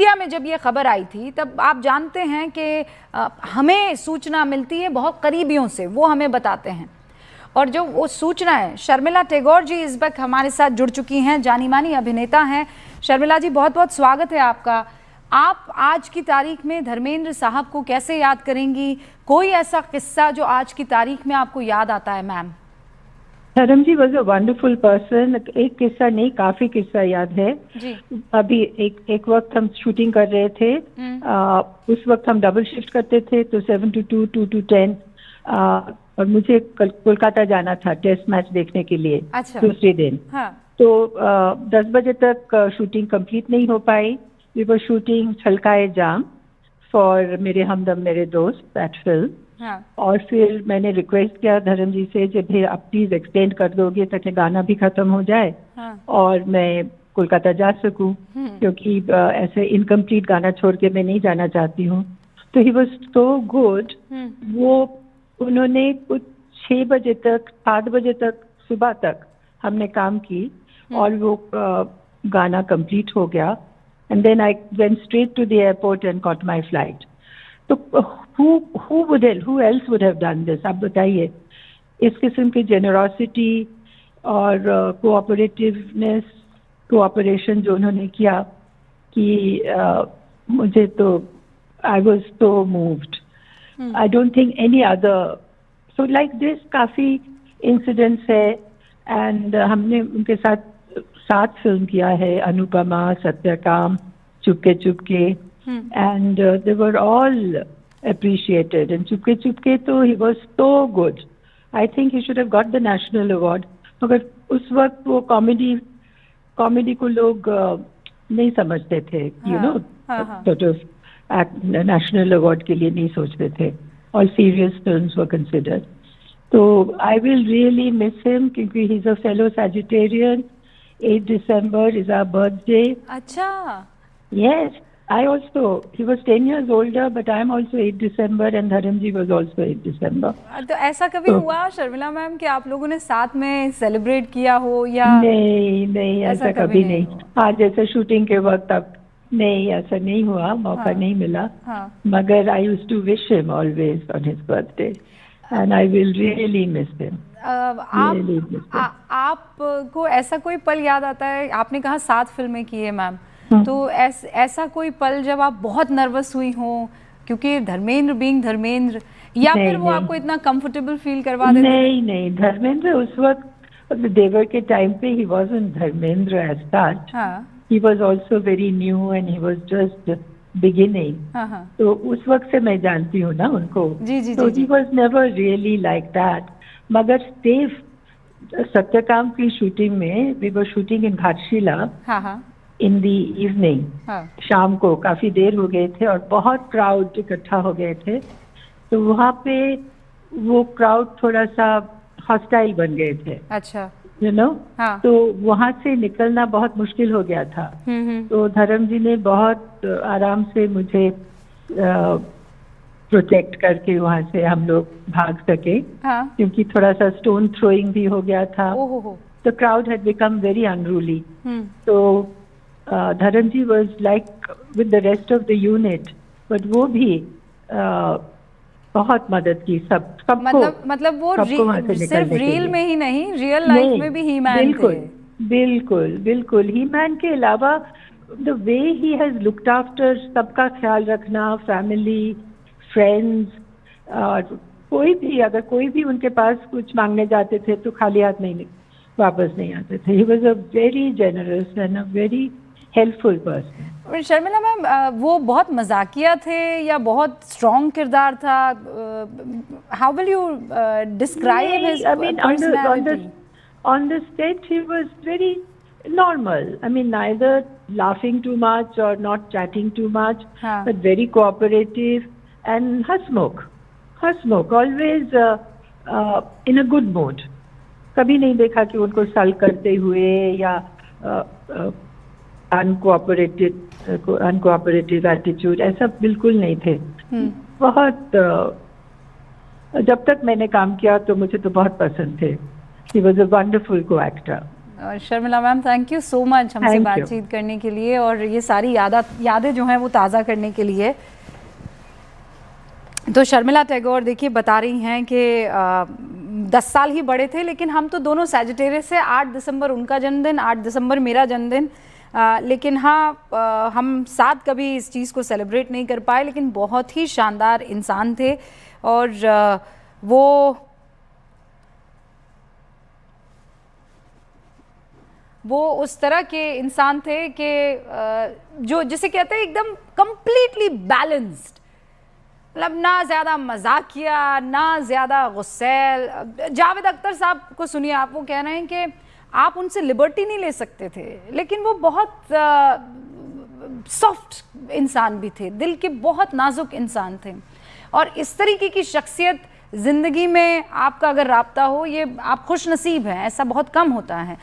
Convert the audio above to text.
India में जब ये खबर आई थी तब आप जानते हैं कि हमें सूचना मिलती है बहुत करीबियों से, वो हमें बताते हैं। और जो वो सूचना है, शर्मिला टैगोर जी इस वक्त हमारे साथ जुड़ चुकी हैं, जानी मानी अभिनेता हैं। शर्मिला जी, बहुत बहुत स्वागत है आपका। आप आज की तारीख में धर्मेंद्र साहब को कैसे याद करेंगी? कोई ऐसा किस्सा जो आज की तारीख में आपको याद आता है मैम? धर्म ji was a wonderful person. एक किस्सा नहीं, काफी किस्सा याद है जी। अभी एक वक्त हम शूटिंग कर रहे थे। उस वक्त हम डबल शिफ्ट करते थे, तो 7 to 2, 2 to 10, और मुझे कोलकाता जाना था टेस्ट मैच देखने के लिए। अच्छा। दूसरे दिन। हाँ। तो 10 बजे तक शूटिंग कंप्लीट नहीं हो पाई। वी वर शूटिंग छलकाए जाम फॉर मेरे हमदम मेरे दोस्त, दैट फिल्म। हाँ। और फिर मैंने रिक्वेस्ट किया धर्म जी से, जब भी आप प्लीज एक्सटेंड कर दोगे ताकि गाना भी खत्म हो जाए। हाँ। और मैं कोलकाता जा सकूं, क्योंकि ऐसे इनकम्प्लीट गाना छोड़ के मैं नहीं जाना चाहती हूँ। तो ही वॉज सो गुड। वो उन्होंने कुछ 6 बजे तक 7 बजे तक सुबह तक हमने काम की, और वो गाना कंप्लीट हो गया। And then I went straight to the airport and caught my flight. तो who else would have done this? आप बताइए। इस किस्म की जेनरॉसिटी और कोऑपरेटिवनेस, कोऑपरेशन जो उन्होंने किया कि मुझे तो I was so moved. I don't think any other. So like this काफी इंसिडेंट्स है। एंड हमने उनके साथ 7 फिल्म किया है, Anupama, Satyakam, Chupke Chupke, and they were all appreciated. And Chupke Chupke तो he was so good. I think he should have got the national award. मगर उस वक्त वो कॉमेडी को लोग नहीं समझते थे, you know, sort of national award के लिए नहीं सोचते थे। All serious films were considered. So I will really miss him क्योंकि he's a fellow Sagittarian. 8 December is our birthday. अच्छा। Yes, I also. He was 10 years older, but I am also 8 December, and Dharamji was also 8 December. तो ऐसा कभी हुआ Sharmila ma'am कि आप लोगों ने साथ में सेलिब्रेट किया हो या? नहीं, ऐसा कभी नहीं। हाँ, जैसे शूटिंग के वक्त अब नहीं, ऐसा नहीं हुआ, मौका नहीं मिला। मगर I used to wish him always on his birthday, and I will really miss him. आपको ऐसा कोई पल याद आता है? आपने कहा 7 फिल्में की है मैम, तो ऐसा कोई पल जब आप बहुत नर्वस हुई हो क्योंकि धर्मेंद्र बीइंग धर्मेंद्र, या फिर वो आपको इतना कंफर्टेबल फील करवा देते? नहीं, धर्मेंद्र उस वक्त देवर के टाइम पे he wasn't Dharmendra as such. He was also very new and he was just beginning. तो उस वक्त से मैं जानती हूँ ना उनको। तो he was never really like that. मगर सत्यकाम की शूटिंग में we were shooting in Ghatshila in the evening. शाम को काफी देर हो गए थे और बहुत क्राउड इकट्ठा हो गए थे। तो वहाँ पे वो क्राउड थोड़ा सा हॉस्टाइल बन गए थे। अच्छा। You know. तो वहाँ से निकलना बहुत मुश्किल हो गया था। तो धर्म जी ने बहुत आराम से मुझे प्रोटेक्ट करके वहाँ से हम लोग भाग सके। क्योंकि थोड़ा सा स्टोन थ्रोइंग भी हो गया था। तो crowd had become very unruly. तो Dharam ji was like with the rest of the unit, but वो भी बहुत मदद की सबको। मतलब वो सिर्फ रील में ही नहीं, रियल लाइफ में भी ही मैन थे। बिल्कुल ही मैन के अलावा the way he has looked after सबका ख्याल रखना, फैमिली, फ्रेंड्स। अगर कोई भी उनके पास कुछ मांगने जाते थे तो खाली हाथ नहीं वापस नहीं आते थे। He was a very generous and a very helpful person. Sharmila ma'am, वो बहुत मजाकिया थे या बहुत स्ट्रॉन्ग किरदार था? How will you describe his personality? On the set he was very normal. I mean, neither laughing too much or not chatting too much, but very cooperative and Hansmukh, always in a good mood. कभी नहीं देखा कि उनको सल करते हुए या uncooperative attitude, ऐसा बिल्कुल नहीं थे। बहुत जब तक मैंने काम किया तो मुझे तो बहुत पसंद थे। He was a wonderful co-actor. और Sharmila ma'am, thank you so much हमसे Thank you. बातचीत करने के लिए और ये सारी यादें जो हैं वो ताज़ा करने के लिए। तो शर्मिला टैगोर देखिए बता रही हैं कि 10 साल ही बड़े थे, लेकिन हम तो दोनों सैजिटेरियस है। 8 दिसंबर उनका जन्मदिन, 8 दिसंबर मेरा जन्मदिन, लेकिन हाँ हम साथ कभी इस चीज़ को सेलिब्रेट नहीं कर पाए। लेकिन बहुत ही शानदार इंसान थे और वो उस तरह के इंसान थे कि जो जिसे कहते हैं एकदम कंप्लीटली बैलेंस्ड, मतलब ना ज़्यादा मजाकिया ना ज़्यादा गुस्सैल। जावेद अख्तर साहब को सुनिए, आप वो कह रहे हैं कि आप उनसे लिबर्टी नहीं ले सकते थे, लेकिन वो बहुत सॉफ्ट इंसान भी थे, दिल के बहुत नाजुक इंसान थे। और इस तरीके की शख्सियत ज़िंदगी में आपका अगर राब्ता हो, ये आप खुश नसीब हैं, ऐसा बहुत कम होता है।